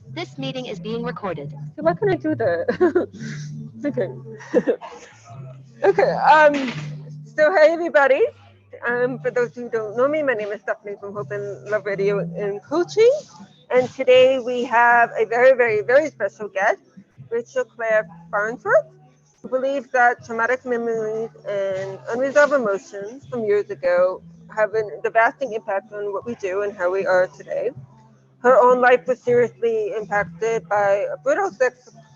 This meeting is being recorded. So why can't I do that? Okay. Okay. So hey everybody. For those who don't know me, my name is Stefanie from Hope and Love Radio and Coaching. And today we have a very, very, very special guest, Rachel Claire Farnsworth, who believes that traumatic memories and unresolved emotions from years ago have a devastating impact on what we do and how we are today. Her own life was seriously impacted by a brutal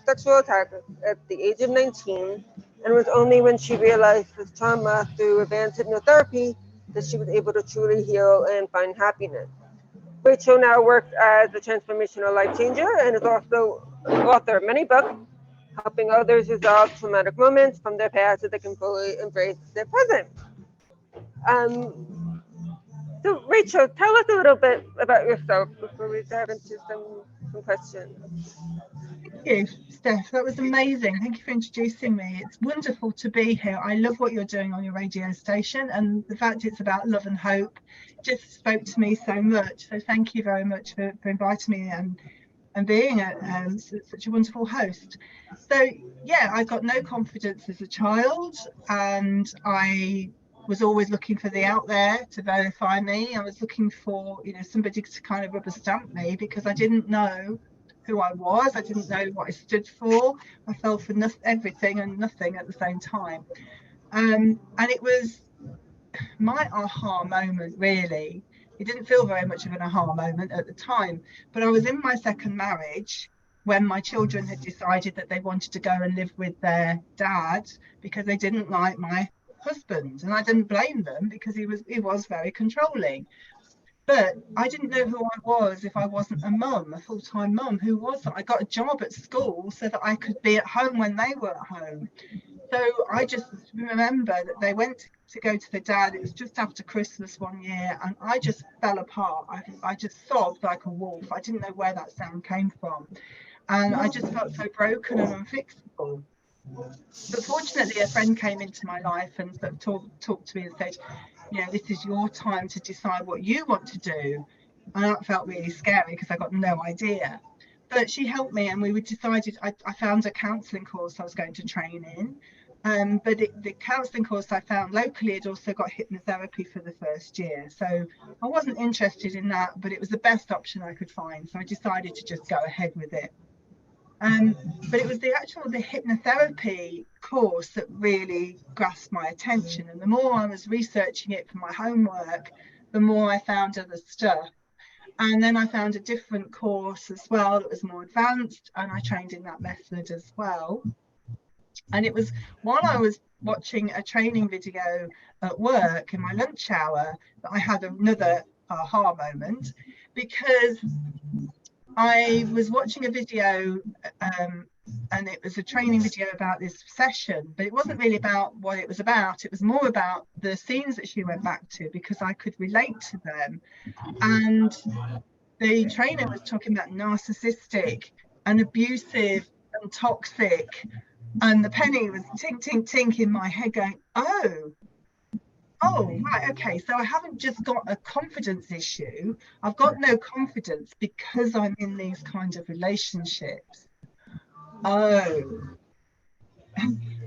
sexual attack at the age of 19, and it was only when she realized this trauma through advanced hypnotherapy that she was able to truly heal and find happiness. Rachel now works as a transformational life changer and is also an author of many books, helping others resolve traumatic moments from their past so they can fully embrace their present. Um, so, Rachel, tell us a little bit about yourself before we dive into some questions. Thank you, Steph. That was amazing. Thank you for introducing me. It's wonderful to be here. I love what you're doing on your radio station, and the fact it's about love and hope just spoke to me so much. So thank you very much for inviting me and being such a wonderful host. So yeah, I got no confidence as a child, and I was always looking for the out there to verify me. I was looking for, somebody to kind of rubber stamp me because I didn't know who I was. I didn't know what I stood for. I fell for everything and nothing at the same time. And it was my aha moment, really. It didn't feel very much of an aha moment at the time, but I was in my second marriage when my children had decided that they wanted to go and live with their dad because they didn't like my husband, and I didn't blame them because he was very controlling. But I didn't know who I was if I wasn't a mum, a full-time mum. Who was I? I got a job at school so that I could be at home when they were at home. So I just remember that they went to go to the dad. It was just after Christmas one year, and I just fell apart. I just sobbed like a wolf. I didn't know where that sound came from. And I just felt so broken and unfixable. But fortunately, a friend came into my life and sort of talked to me and said, this is your time to decide what you want to do. And that felt really scary because I got no idea. But she helped me, and we decided. I found a counselling course I was going to train in. But the counselling course I found locally had also got hypnotherapy for the first year. So I wasn't interested in that, but it was the best option I could find. So I decided to just go ahead with it. But it was the hypnotherapy course that really grasped my attention. And the more I was researching it for my homework, the more I found other stuff. And then I found a different course as well that was more advanced, and I trained in that method as well. And it was while I was watching a training video at work in my lunch hour that I had another aha moment, because I was watching a video and it was a training video about this session, but it wasn't really about what it was about. It was more about the scenes that she went back to, because I could relate to them. And the trainer was talking about narcissistic and abusive and toxic, and the penny was tink, tink, tink in my head going, oh, right, okay, so I haven't just got a confidence issue. I've got no confidence because I'm in these kinds of relationships. Oh,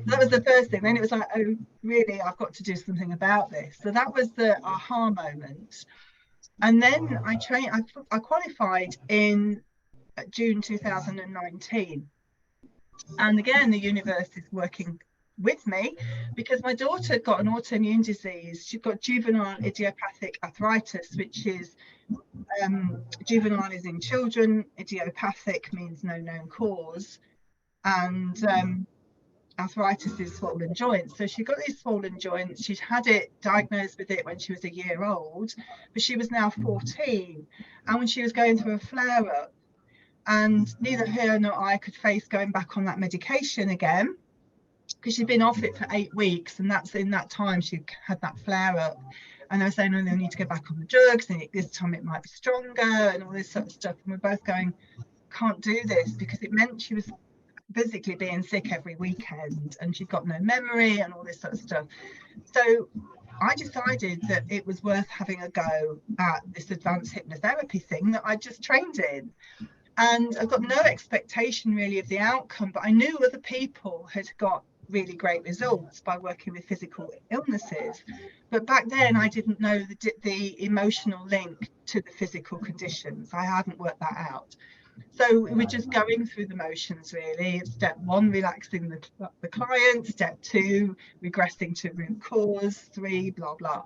that was the first thing. Then it was like, oh, really, I've got to do something about this. So that was the aha moment. And then I qualified in June 2019. And again, the universe is working with me because my daughter got an autoimmune disease. She's got juvenile idiopathic arthritis, which is juvenile is in children, idiopathic means no known cause, and arthritis is swollen joints. So she got these swollen joints. She'd had it diagnosed with it when she was a year old, but she was now 14, and when she was going through a flare up, and neither her nor I could face going back on that medication again, because she'd been off it for 8 weeks, and that's in that time she had that flare up. And I was saying, oh, they need to go back on the drugs, and this time it might be stronger, and all this sort of stuff. And we're both going, can't do this, because it meant she was physically being sick every weekend, and she'd got no memory and all this sort of stuff. So I decided that it was worth having a go at this advanced hypnotherapy thing that I just trained in. And I've got no expectation really of the outcome, but I knew other people had got really great results by working with physical illnesses. But back then I didn't know the emotional link to the physical conditions. I hadn't worked that out. So we were just going through the motions really. Step one, relaxing the client. Step two, regressing to root cause. Three, blah, blah.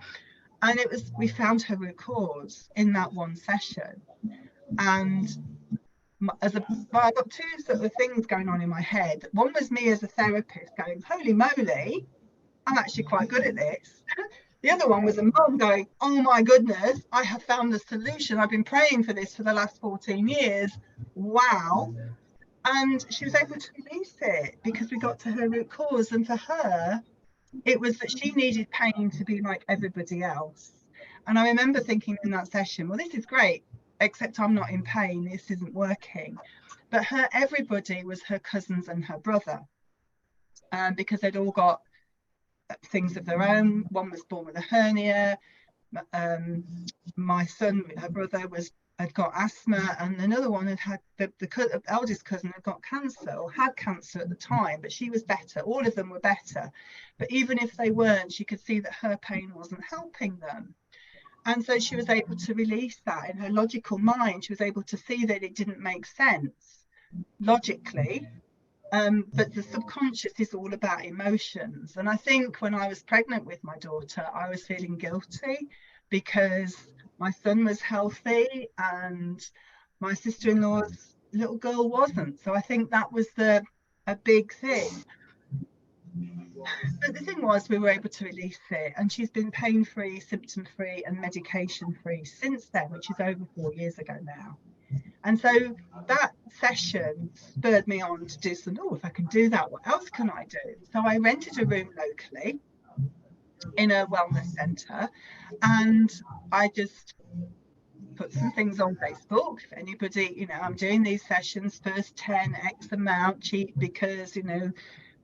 And we found her root cause in that one session. And I've got two sort of things going on in my head. One was me as a therapist going, holy moly, I'm actually quite good at this. The other one was a mum going, oh my goodness, I have found the solution. I've been praying for this for the last 14 years. Wow. And she was able to release it because we got to her root cause. And for her, it was that she needed pain to be like everybody else. And I remember thinking in that session, well, this is great, except I'm not in pain. This isn't working. But everybody was her cousins and her brother, because they'd all got things of their own. One was born with a hernia. My son, her brother, had got asthma, and another one had the eldest cousin had got cancer, or had cancer at the time, but she was better. All of them were better, but even if they weren't, she could see that her pain wasn't helping them. And so she was able to release that in her logical mind. She was able to see that it didn't make sense logically, but the subconscious is all about emotions. And I think when I was pregnant with my daughter, I was feeling guilty because my son was healthy and my sister-in-law's little girl wasn't. So I think that was a big thing. But the thing was, we were able to release it, and she's been pain-free, symptom-free and medication-free since then, which is over 4 years ago now. And so that session spurred me on to do some, if I can do that, what else can I do? So I rented a room locally in a wellness centre, and I just put some things on Facebook. If anybody, I'm doing these sessions, first 10 X amount, cheap because,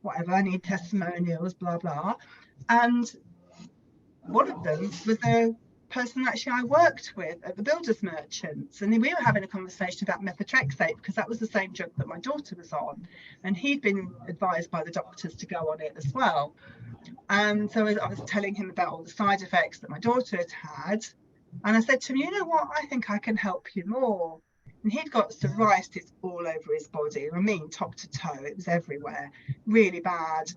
whatever, I need testimonials, blah, blah. And one of them was a person actually I worked with at the Builders Merchants, and we were having a conversation about methotrexate because that was the same drug that my daughter was on, and he'd been advised by the doctors to go on it as well. And so I was telling him about all the side effects that my daughter had had, and I said to him, you know what, I think I can help you more. And he'd got psoriasis all over his body, I mean top to toe, it was everywhere, really bad.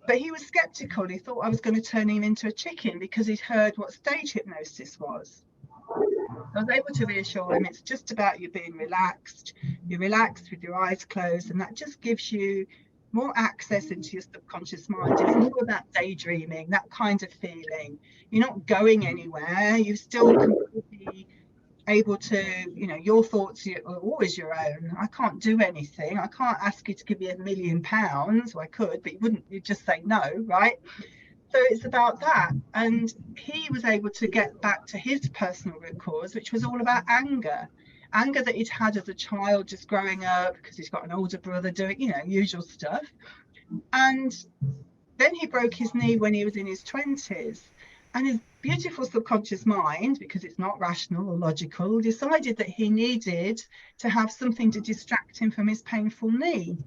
But he was skeptical. He thought I was going to turn him into a chicken because he'd heard what stage hypnosis was. I was able to reassure him it's just about you being relaxed. You're relaxed with your eyes closed, and that just gives you more access into your subconscious mind. It's more about daydreaming, that kind of feeling. You're not going anywhere. You still completely able to, your thoughts are always your own. I can't do anything. I can't ask you to give me £1 million. Well, I could, but you'd just say no, right? So it's about that. And he was able to get back to his personal root cause, which was all about anger that he'd had as a child, just growing up, because he's got an older brother doing, usual stuff. And then he broke his knee when he was in his 20s. And his beautiful subconscious mind, because it's not rational or logical, decided that he needed to have something to distract him from his painful knee.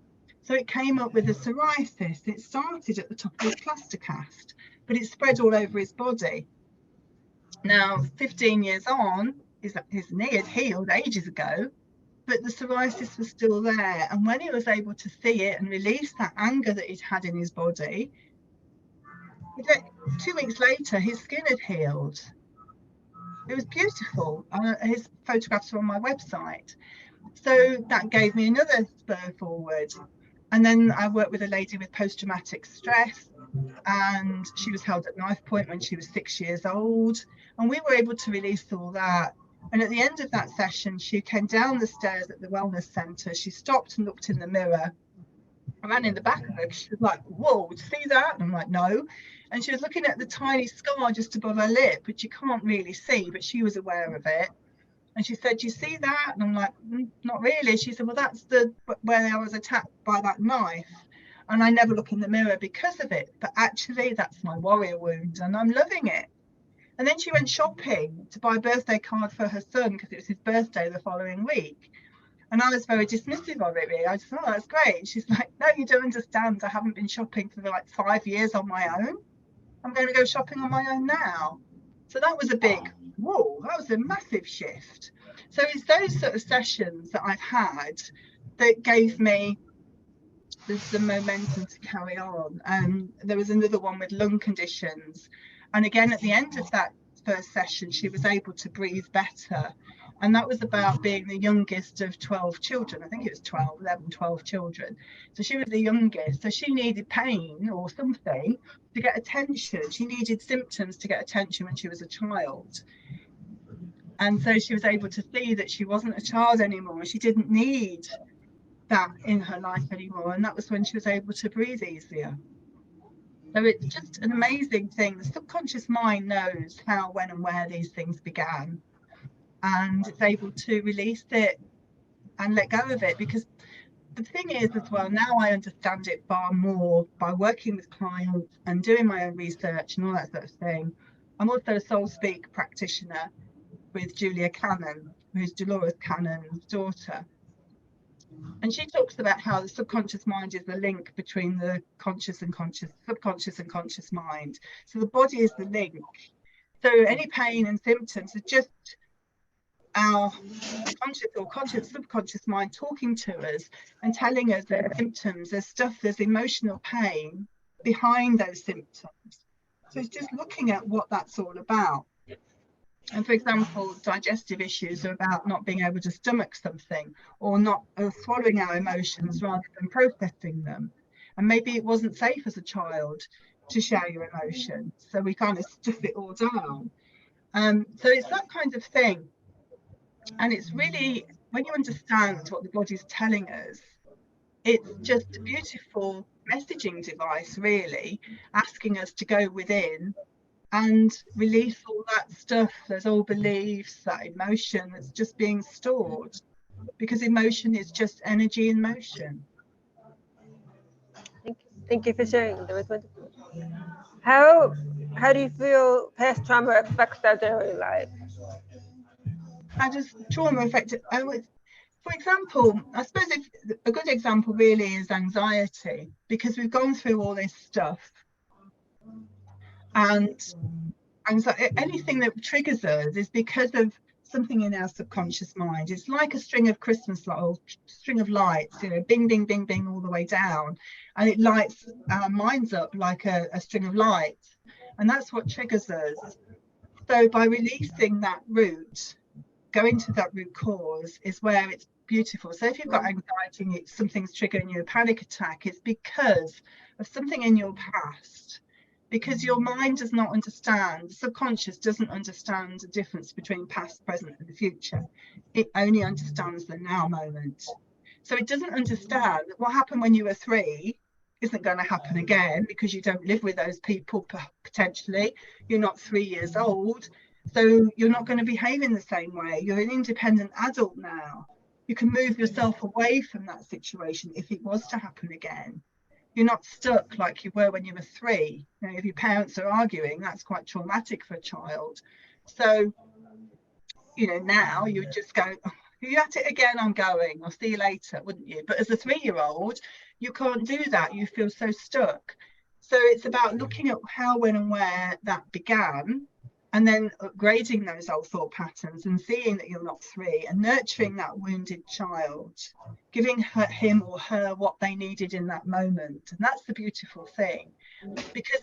So it came up with a psoriasis. It started at the top of his plaster cast, but it spread all over his body. Now, 15 years on, his knee had healed ages ago, but the psoriasis was still there. And when he was able to see it and release that anger that he'd had in his body, 2 weeks later, his skin had healed. It was beautiful. His photographs are on my website. So that gave me another spur forward. And then I worked with a lady with post-traumatic stress, and she was held at knife point when she was 6 years old. And we were able to release all that. And at the end of that session, she came down the stairs at the wellness centre. She stopped and looked in the mirror. I ran in the back of her because she was like, whoa, see that? And I'm like, no. And she was looking at the tiny scar just above her lip, which you can't really see, but she was aware of it. And she said, do you see that? And I'm like, not really. She said, well, that's where I was attacked by that knife. and I never look in the mirror because of it. But actually, that's my warrior wound, and I'm loving it. And then she went shopping to buy a birthday card for her son because it was his birthday the following week. And I was very dismissive of it, really. I just thought, oh, that's great. She's like, no, you don't understand. I haven't been shopping for like 5 years on my own. I'm going to go shopping on my own now. So that was a big, whoa, that was a massive shift. So it's those sort of sessions that I've had that gave me the momentum to carry on. There was another one with lung conditions. And again, at the end of that first session, she was able to breathe better. And that was about being the youngest of 12 children. I think it was 12 children. So she was the youngest. So she needed pain or something to get attention. She needed symptoms to get attention when she was a child. And so she was able to see that she wasn't a child anymore. She didn't need that in her life anymore. And that was when she was able to breathe easier. So it's just an amazing thing. The subconscious mind knows how, when and where these things began. And it's able to release it and let go of it. Because the thing is as well, now I understand it far more by working with clients and doing my own research and all that sort of thing. I'm also a soul speak practitioner with Julia Cannon, who's Dolores Cannon's daughter. And she talks about how the subconscious mind is the link between the subconscious and conscious mind. So the body is the link. So any pain and symptoms are just our conscious, subconscious mind talking to us and telling us there's symptoms, there's stuff, there's emotional pain behind those symptoms. So it's just looking at what that's all about. And for example, digestive issues are about not being able to stomach something or swallowing our emotions rather than processing them. And maybe it wasn't safe as a child to share your emotions, so we kind of stuff it all down. So it's that kind of thing. And it's really, when you understand what the body's telling us, it's just a beautiful messaging device, really, asking us to go within and release all that stuff, those old beliefs, that emotion that's just being stored, because emotion is just energy in motion. Thank you for sharing. That was wonderful. How do you feel past trauma affects our daily life? How does trauma affect it? For example, I suppose a good example really is anxiety, because we've gone through all this stuff, and anything that triggers us is because of something in our subconscious mind. It's like a string of Christmas lights, or string of lights, you know, bing, bing, bing, bing, all the way down, and it lights our minds up like a string of lights, and that's what triggers us. So by releasing that root, going to that root cause is where it's beautiful. So if you've got anxiety and something's triggering you a panic attack, it's because of something in your past. Because your mind does not understand, the subconscious doesn't understand the difference between past, present, and the future. It only understands the now moment. So it doesn't understand that what happened when you were 3 isn't going to happen again, because you don't live with those people potentially. You're not 3 years old, so you're not going to behave in the same way. You're an independent adult now. You can move yourself away from that situation if it was to happen again. You're not stuck like you were when you were 3. You know, if your parents are arguing, that's quite traumatic for a child. So, you know, now you would just go, oh, you at it again, I'm going, I'll see you later, wouldn't you? But as a 3-year-old, you can't do that. You feel so stuck. So it's about looking at how, when and where that began, and then upgrading those old thought patterns and seeing that you're not 3 and nurturing that wounded child, giving him or her what they needed in that moment. And that's the beautiful thing, because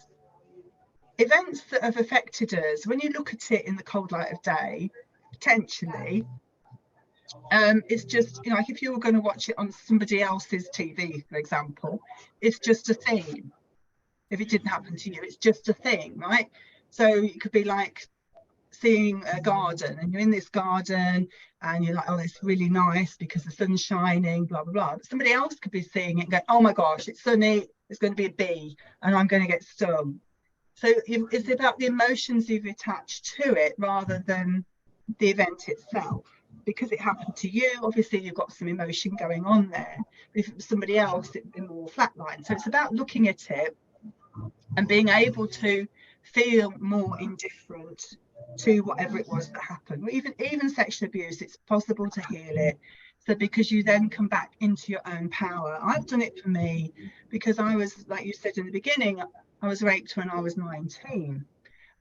events that have affected us, when you look at it in the cold light of day, potentially, it's just, you know, like if you were going to watch it on somebody else's TV, for example, it's just a thing. If it didn't happen to you, it's just a thing, right? So it could be like seeing a garden, and you're in this garden and you're like, oh, it's really nice because the sun's shining, blah, blah, blah. But somebody else could be seeing it and going, oh my gosh, it's sunny, there's going to be a bee and I'm going to get stung. So it's about the emotions you've attached to it rather than the event itself. because it happened to you, obviously you've got some emotion going on there. But if it was somebody else, it'd be more flatline. So it's about looking at it and being able to feel more indifferent to whatever it was that happened. Even sexual abuse, it's possible to heal it. So because you then come back into your own power. I've done it for me because I was, like you said in the beginning, I was raped when I was 19.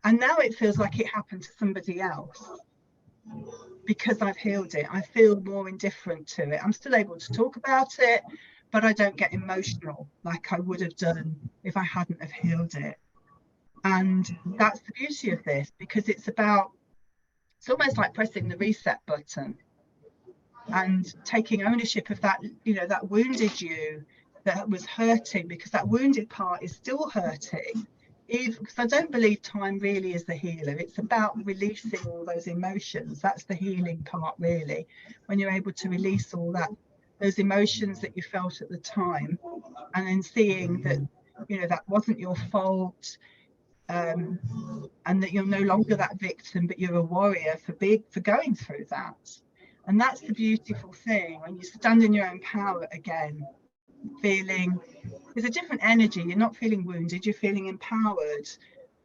And now it feels like it happened to somebody else. Because I've healed it, I feel more indifferent to it. I'm still able to talk about it, but I don't get emotional like I would have done if I hadn't have healed it. And that's the beauty of this, because it's almost like pressing the reset button and taking ownership of that, that wounded you, that was hurting, because that wounded part is still hurting. Because I don't believe time really is the healer. It's about releasing all those emotions. That's the healing part, really, when you're able to release all those emotions that you felt at the time, and then seeing that that wasn't your fault, and that you're no longer that victim, but you're a warrior for going through that. And that's the beautiful thing, when you stand in your own power again, feeling there's a different energy. You're not feeling wounded, you're feeling empowered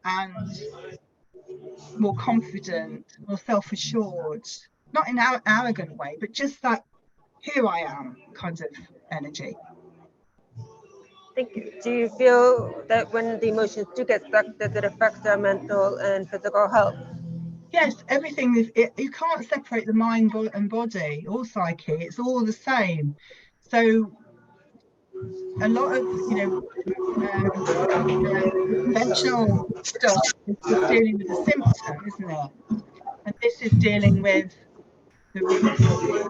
and more confident, more self-assured, not in an arrogant way, but just that here I am kind of energy. Thank you. Do you feel that when the emotions do get stuck, that it affects our mental and physical health? Yes, everything is, you can't separate the mind and body or psyche. It's all the same. So a lot of conventional stuff is just dealing with the symptom, isn't it? And this is dealing with the root cause.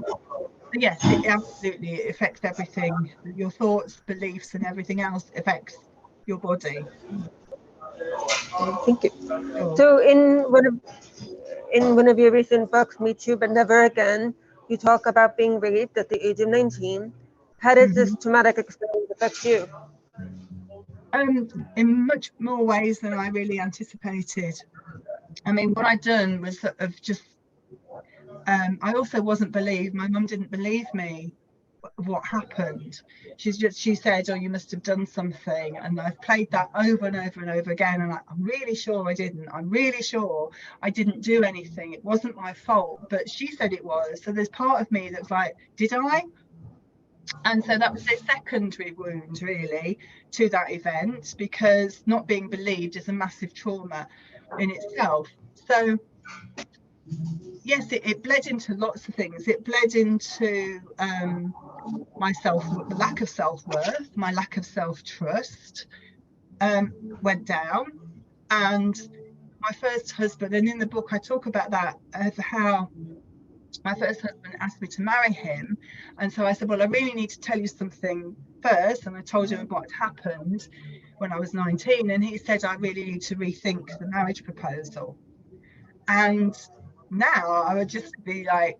So yes, it absolutely affects everything. Your thoughts, beliefs, and everything else affects your body. Thank you. Sure. So in one of your recent books, Me Too But Never Again, you talk about being raped at the age of 19. How does this traumatic experience affect you? In much more ways than I really anticipated. I mean, what I'd done was sort of just, I also wasn't believed. My mum didn't believe me what happened. She said, oh, you must have done something. And I've played that over and over and over again. And I'm really sure I didn't. I'm really sure I didn't do anything. It wasn't my fault, but she said it was. So there's part of me that's like, did I? And so that was a secondary wound, really, to that event, because not being believed is a massive trauma in itself. So yes, it bled into lots of things. It bled into my lack of self-worth, my lack of self-trust went down. And my first husband, and in the book I talk about that, of how my first husband asked me to marry him. And so I said, well, I really need to tell you something first. And I told him what had happened when I was 19. And he said, I really need to rethink the marriage proposal. And now I would just be like,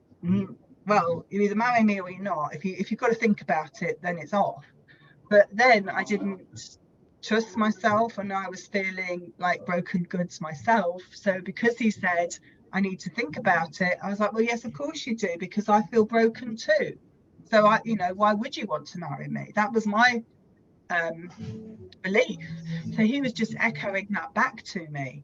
well, you either marry me or you're not. If you've got to think about it, then it's off. But then I didn't trust myself, and I was feeling like broken goods myself. So because he said, I need to think about it, I was like, well, yes, of course you do, because I feel broken too. So why would you want to marry me? That was my belief. So he was just echoing that back to me.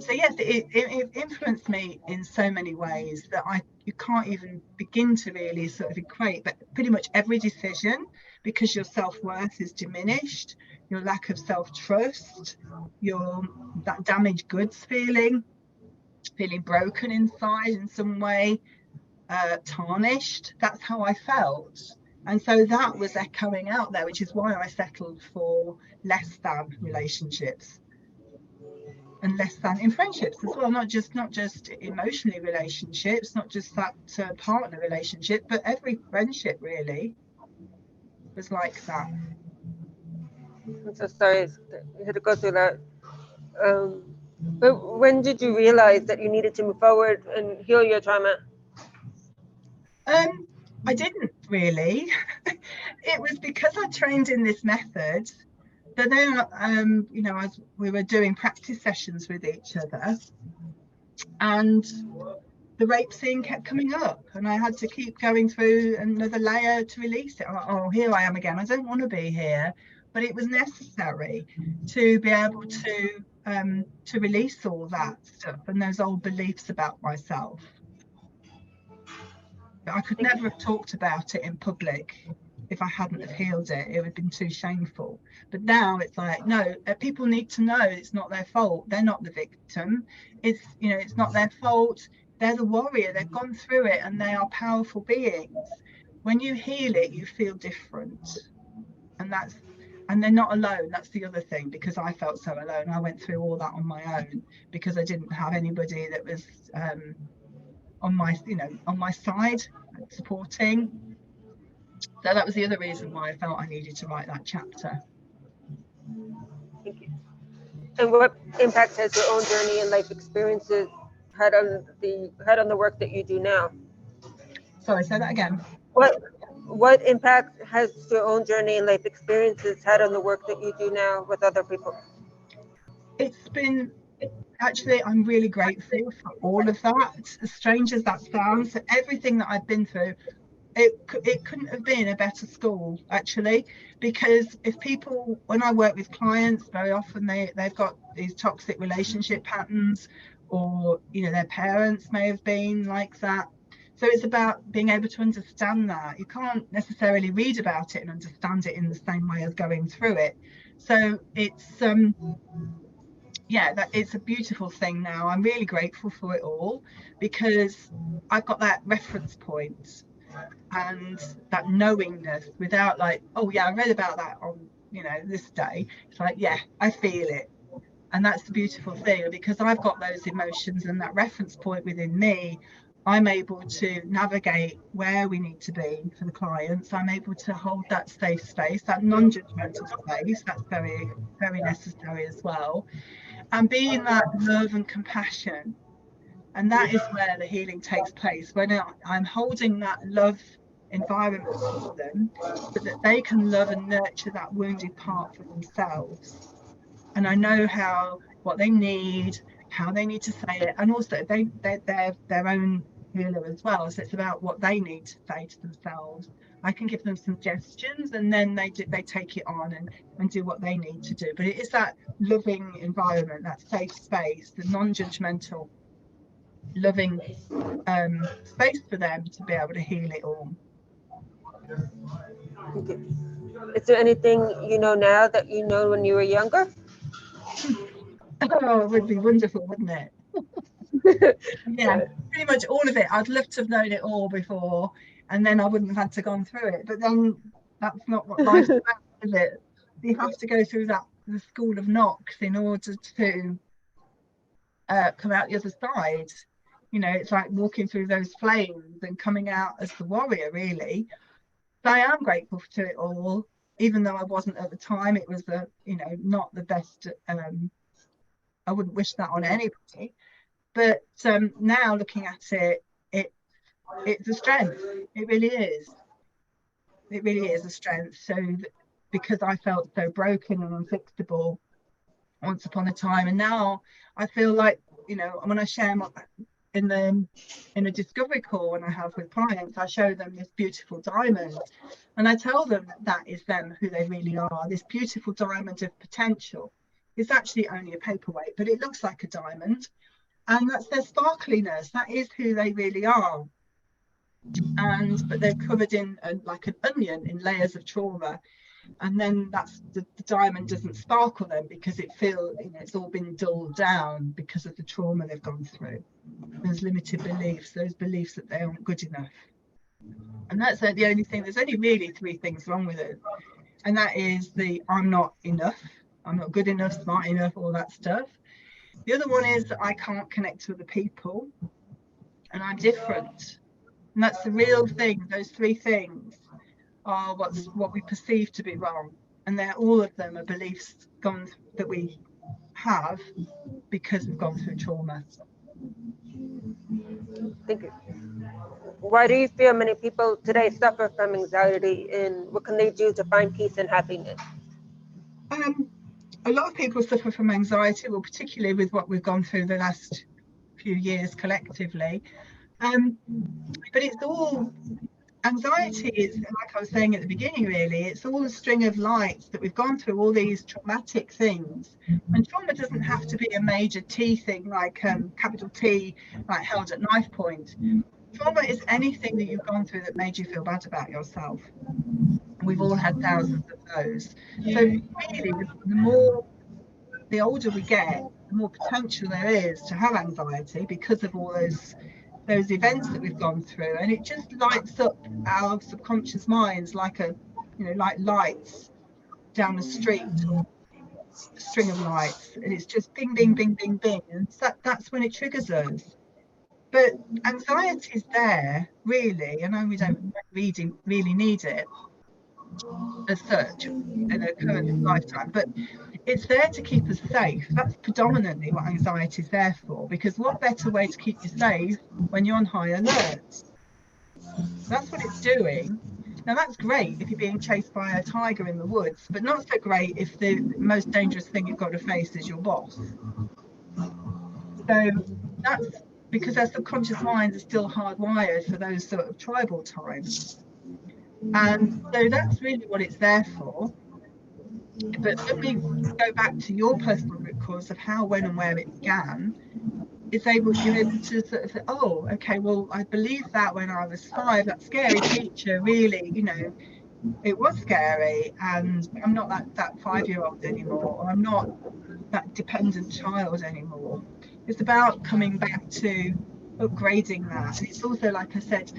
So yes, it influenced me in so many ways that you can't even begin to really sort of equate, but pretty much every decision, because your self-worth is diminished, your lack of self-trust, that damaged goods feeling broken inside in some way, tarnished. That's how I felt. And so that was echoing out there, which is why I settled for less than relationships. And less than in friendships as well, not just emotionally relationships, not just that partner relationship, but every friendship really was like that. I'm so sorry you had to go through that. But when did you realize that you needed to move forward and heal your trauma? I didn't really. It was because I trained in this method. But then, we were doing practice sessions with each other, and the rape scene kept coming up, and I had to keep going through another layer to release it. Oh, here I am again. I don't want to be here, but it was necessary to be able to release all that stuff and those old beliefs about myself. But I could never have talked about it in public if I hadn't have healed it. It would have been too shameful. But now it's like, no, people need to know it's not their fault. They're not the victim. It's, you know, it's not their fault. They're the warrior. They've gone through it and they are powerful beings. When you heal it, you feel different. And they're not alone. That's the other thing, because I felt so alone. I went through all that on my own because I didn't have anybody that was on my side supporting. So that was the other reason why I felt I needed to write that chapter. Thank you. And what impact has your own journey and life experiences had on the work that you do now? Sorry, say that again. What impact has your own journey and life experiences had on the work that you do now with other people? It's been, actually, I'm really grateful for all of that. As strange as that sounds, so everything that I've been through, it couldn't have been a better school, actually, because if people, when I work with clients, very often they've got these toxic relationship patterns, or, you know, their parents may have been like that. So it's about being able to understand that. You can't necessarily read about it and understand it in the same way as going through it. So it's yeah, that it's a beautiful thing now. I'm really grateful for it all, because I've got that reference point and that knowingness, without like, oh yeah, I read about that on, you know, this day. It's like, yeah, I feel it. And that's the beautiful thing, because I've got those emotions and that reference point within me. I'm able to navigate where we need to be for the clients. I'm able to hold that safe space, that non-judgmental space. That's very, very necessary as well. And being that love and compassion. And that is where the healing takes place, when I'm holding that love environment for them, so that they can love and nurture that wounded part for themselves. And I know what they need, how they need to say it, and also they're their own healer as well. So it's about what they need to say to themselves. I can give them suggestions, and then they take it on and do what they need to do. But it is that loving environment, that safe space, the non-judgmental, loving space for them to be able to heal it all. Okay. Is there anything you know now that you know when you were younger? Oh, it would be wonderful, wouldn't it? Yeah, pretty much all of it. I'd love to have known it all before, and then I wouldn't have had to gone through it. But then that's not what life's about, is it? You have to go through the school of knocks in order to come out the other side. You know, it's like walking through those flames and coming out as the warrior, really. So I am grateful to it all, even though I wasn't at the time. It was not the best. I wouldn't wish that on anybody. But now looking at it, it's a strength. It really is. It really is a strength. So because I felt so broken and unfixable once upon a time, and now I feel like, you know, when I share in a discovery call when I have with clients, I show them this beautiful diamond, and I tell them that is them, who they really are. This beautiful diamond of potential is actually only a paperweight, but it looks like a diamond, and that's their sparkliness. That is who they really are. But they're covered in like an onion in layers of trauma, and then that's the diamond doesn't sparkle then, because it's all been dulled down because of the trauma they've gone through. There's limited beliefs, those beliefs that they aren't good enough. And that's the only thing. There's only really 3 things wrong with it, and that is I'm not enough, I'm not good enough, smart enough, all that stuff. The other one is that I can't connect to other people, and I'm different. And that's the real thing. Those 3 things are what we perceive to be wrong, and all of them are beliefs that we have because we've gone through trauma. Thank you. Why do you feel many people today suffer from anxiety, and what can they do to find peace and happiness? A lot of people suffer from anxiety, well, particularly with what we've gone through the last few years collectively. But it's all, anxiety is, like I was saying at the beginning, really, it's all a string of lights that we've gone through all these traumatic things. And trauma doesn't have to be a major T thing, like capital T, like held at knife point. Trauma is anything that you've gone through that made you feel bad about yourself. We've all had thousands of those. So really, the older we get, the more potential there is to have anxiety because of all those events that we've gone through, and it just lights up our subconscious minds like like lights down a street, or a string of lights, and it's just bing bing bing bing bing, and that's when it triggers us. But anxiety is there, really. I know we don't really need it as such in a current lifetime, but it's there to keep us safe. That's predominantly what anxiety is there for, because what better way to keep you safe when you're on high alert? That's what it's doing. Now, that's great if you're being chased by a tiger in the woods, but not so great if the most dangerous thing you've got to face is your boss. So that's because our subconscious minds are still hardwired for those sort of tribal times. And so that's really what it's there for. But when we go back to your personal root cause of how, when, and where it began, you're able to sort of say, oh, okay, well, I believed that when I was 5, that scary teacher really, it was scary, and I'm not that 5-year-old anymore, or I'm not that dependent child anymore. It's about coming back to upgrading that. And it's also, like I said,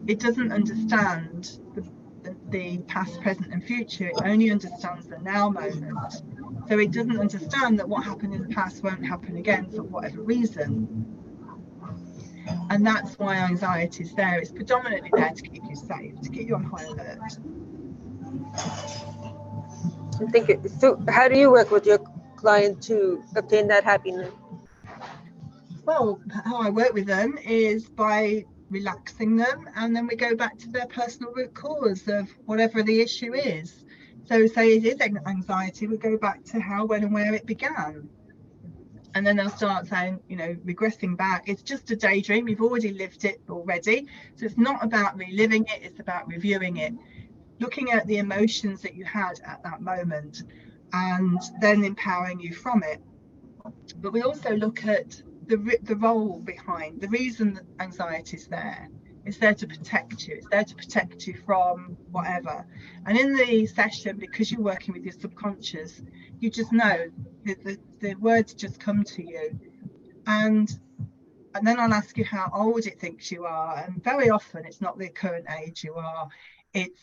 it doesn't understand the past, present, and future. It only understands the now moment. So it doesn't understand that what happened in the past won't happen again for whatever reason. And that's why anxiety is there. It's predominantly there to keep you safe, to keep you on high alert. Thank you. So how do you work with your client to obtain that happiness? Well, how I work with them is by relaxing them, and then we go back to their personal root cause of whatever the issue is. So say it is anxiety, we go back to how, when, and where it began. And then they'll start saying, regressing back, it's just a daydream, you've already lived it already. So it's not about reliving it, it's about reviewing it, looking at the emotions that you had at that moment, and then empowering you from it. But we also look at the role behind, the reason that anxiety is there. It's there to protect you. It's there to protect you from whatever. And in the session, because you're working with your subconscious, you just know the words just come to you. And then I'll ask you how old it thinks you are. And very often it's not the current age you are. It's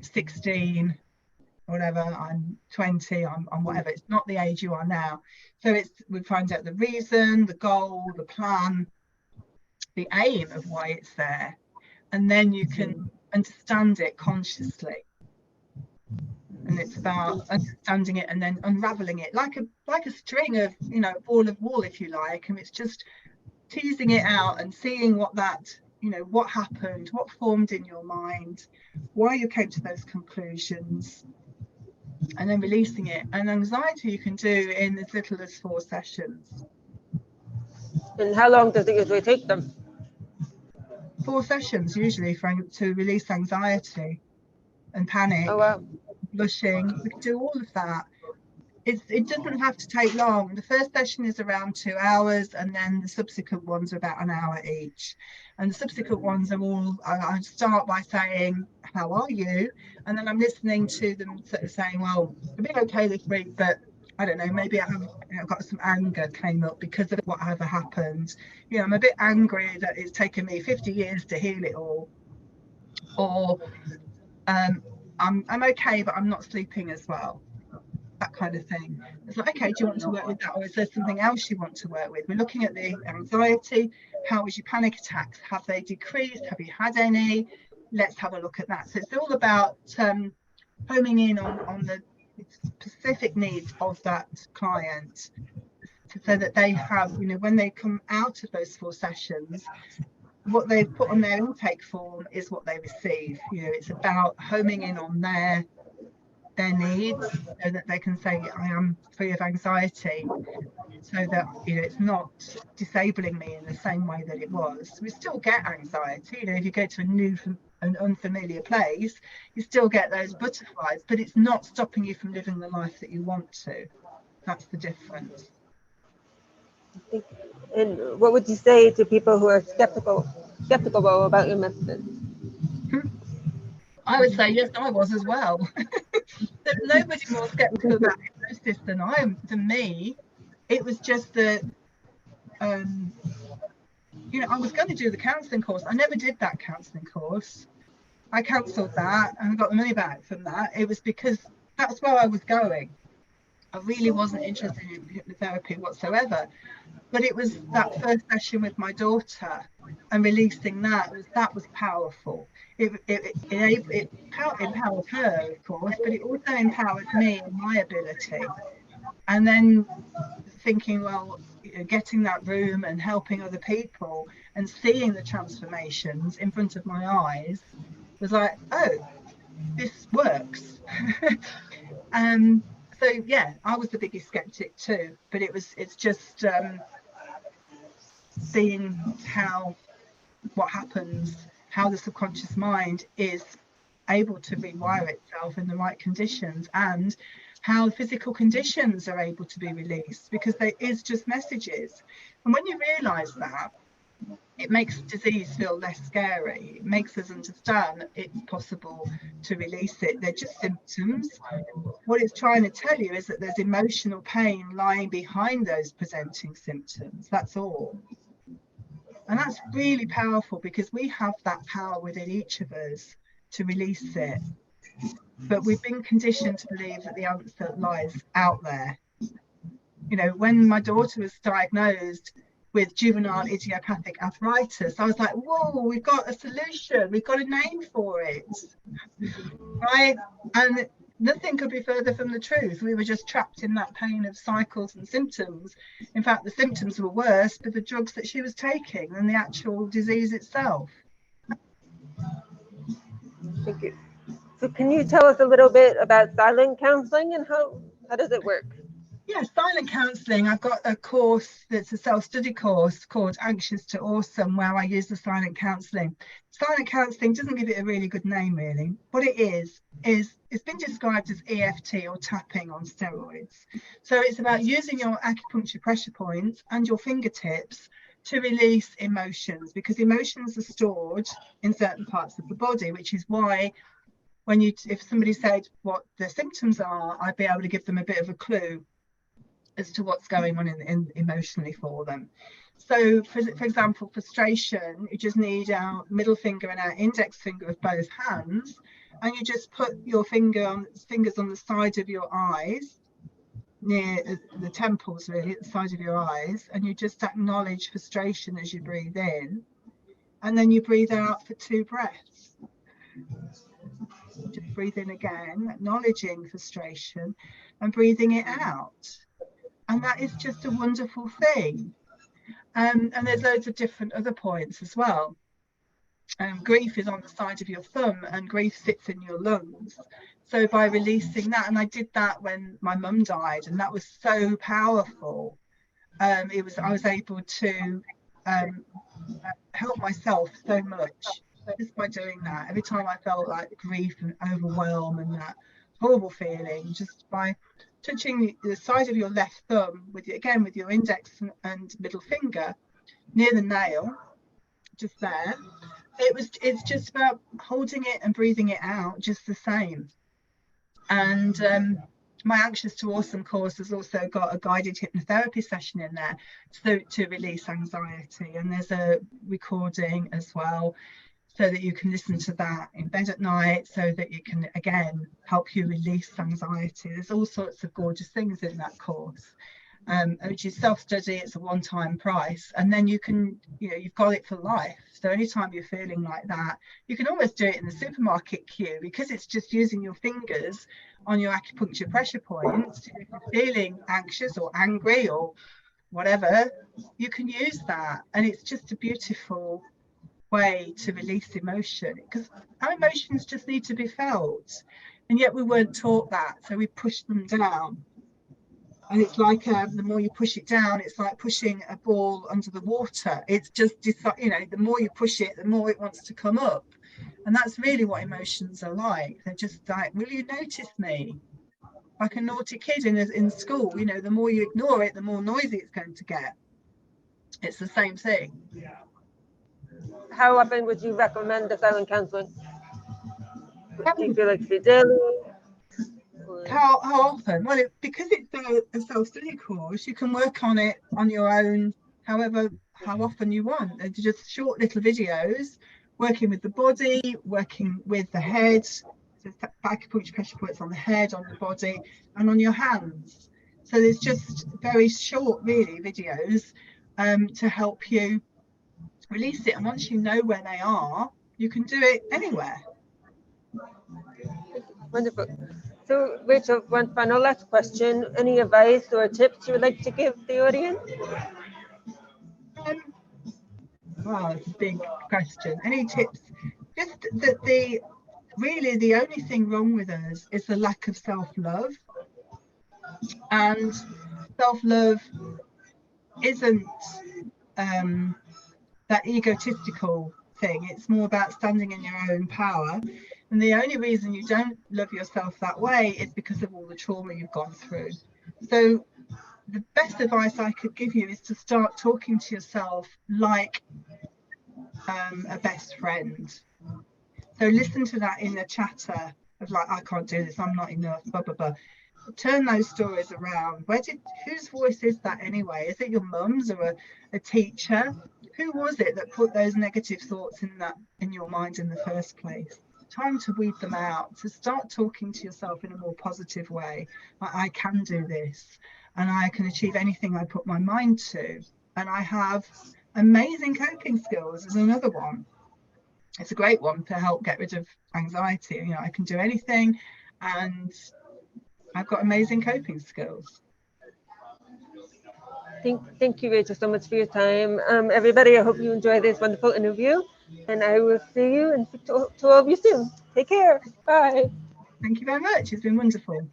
16, whatever, I'm 20, I'm whatever. It's not the age you are now. So we find out the reason, the goal, the plan, the aim of why it's there, and then you can understand it consciously. And it's about understanding it and then unraveling it like a string of, ball of wool, if you like, and it's just teasing it out and seeing what that, what happened, what formed in your mind, why you came to those conclusions, and then releasing it. And anxiety you can do in as little as 4 sessions. And how long does it usually take them? 4 sessions usually to release anxiety and panic. Oh, wow. Blushing. We can do all of that. It doesn't have to take long. The first session is around 2 hours, and then the subsequent ones are about an hour each. And the subsequent ones are all, I start by saying, how are you? And then I'm listening to them sort of saying, well, I've been okay this week, but I don't know, maybe I've got some anger came up because of whatever happened. I'm a bit angry that it's taken me 50 years to heal it all. Or I'm okay, but I'm not sleeping as well. That kind of thing. It's like, okay, do you want to work with that, or is there something else you want to work with? We're looking at the anxiety. How was your panic attacks? Have they decreased? Have you had any? Let's have a look at that. So it's all about homing in on the specific needs of that client, so that they have, when they come out of those 4 sessions, what they've put on their intake form is what they receive. It's about homing in on their their needs, so that they can say, I am free of anxiety, so that, you know, it's not disabling me in the same way that it was. We still get anxiety, you know, if you go to an unfamiliar place, you still get those butterflies, but it's not stopping you from living the life that you want to. That's the difference. And what would you say to people who are skeptical about your method? I would say yes, I was as well. There's nobody more skeptical about hypnosis than I am. To me, it was just that, you know, I was going to do the counselling course. I never did that counselling course. I cancelled that and I got the money back from that. It was because that's where I was going. I really wasn't interested in hypnotherapy whatsoever. But it was that first session with my daughter and releasing that was powerful. It empowered her, of course, but it also empowered me and my ability. And then thinking, well, you know, getting that room and helping other people and seeing the transformations in front of my eyes was like, oh, this works. So yeah, I was the biggest skeptic too, but it's just seeing what happens, how the subconscious mind is able to rewire itself in the right conditions, and how physical conditions are able to be released, because there is just messages. And when you realize that, it makes disease feel less scary. It makes us understand that it's possible to release it. They're just symptoms. What it's trying to tell you is that there's emotional pain lying behind those presenting symptoms. That's all. And that's really powerful, because we have that power within each of us to release it. But we've been conditioned to believe that the answer lies out there. You know, when my daughter was diagnosed with juvenile idiopathic arthritis, I was like, whoa, we've got a solution. We've got a name for it. Right? And nothing could be further from the truth. We were just trapped in that pain of cycles and symptoms. In fact, the symptoms were worse for the drugs that she was taking than the actual disease itself. Thank you. So can you tell us a little bit about silent counseling and how does it work? Yeah, silent counselling. I've got a course that's a self-study course called Anxious to Awesome, where I use the silent counselling. Silent counselling doesn't give it a really good name, really. What it is it's been described as EFT, or tapping on steroids. So it's about using your acupuncture pressure points and your fingertips to release emotions, because emotions are stored in certain parts of the body, which is why if somebody said what the symptoms are, I'd be able to give them a bit of a clue as to what's going on in emotionally for them. So for example, frustration, you just need our middle finger and our index finger of both hands, and you just put your fingers on the side of your eyes, near the temples, really, at the side of your eyes, and you just acknowledge frustration as you breathe in, and then you breathe out for 2 breaths. Just breathe in again, acknowledging frustration, and breathing it out. And that is just a wonderful thing. And there's loads of different other points as well. Grief is on the side of your thumb, and grief sits in your lungs. So by releasing that, and I did that when my mum died, and that was so powerful. I was able to help myself so much just by doing that. Every time I felt like grief and overwhelm and that horrible feeling, just by touching the side of your left thumb with your index and middle finger near the nail, just there, it's just about holding it and breathing it out just the same. And my Anxious to Awesome course has also got a guided hypnotherapy session in there, so to release anxiety, and there's a recording as well, so that you can listen to that in bed at night, so that you can again help you release anxiety. There's all sorts of gorgeous things in that course, which is self-study. It's a one-time price, and then you've got it for life. So anytime you're feeling like that, you can almost do it in the supermarket queue, because it's just using your fingers on your acupuncture pressure points. If you're feeling anxious or angry or whatever, you can use that, and it's just a beautiful way to release emotion, because our emotions just need to be felt. and yet we weren't taught that, so we pushed them down. And it's like the more you push it down, it's like pushing a ball under the water. It's just, you know, the more you push it, the more it wants to come up. And that's really what emotions are like. They're just like, will you notice me? Like a naughty kid in school, you know, the more you ignore it, the more noisy it's going to get. It's the same thing. How often would you recommend the silent counseling? Do you feel like you daily? How often? Well, because it's a self-study course, you can work on it on your own, how often you want. They're just short little videos, working with the body, working with the head, so acupuncture pressure points on the head, on the body, and on your hands. So there's just very short, really, videos to help you release it. And once you know where they are, you can do it anywhere. Wonderful. So, Rachel, one final last question. Any advice or tips you would like to give the audience? Wow, it's a big question. Any tips? Just that the only thing wrong with us is the lack of self-love. And self-love isn't that egotistical thing. It's more about standing in your own power. And the only reason you don't love yourself that way is because of all the trauma you've gone through. So the best advice I could give you is to start talking to yourself like a best friend. So listen to that inner chatter of like, I can't do this, I'm not enough, blah, blah, blah. Turn those stories around. Whose voice is that anyway? Is it your mum's or a teacher? Who was it that put those negative thoughts in your mind in the first place? Time to weed them out, to start talking to yourself in a more positive way. I can do this, and I can achieve anything I put my mind to. And I have amazing coping skills is another one. It's a great one to help get rid of anxiety. You know, I can do anything, and I've got amazing coping skills. Thank you, Rachel, so much for your time. Everybody, I hope you enjoy this wonderful interview, and I will see you and speak to all of you soon. Take care. Bye. Thank you very much. It's been wonderful.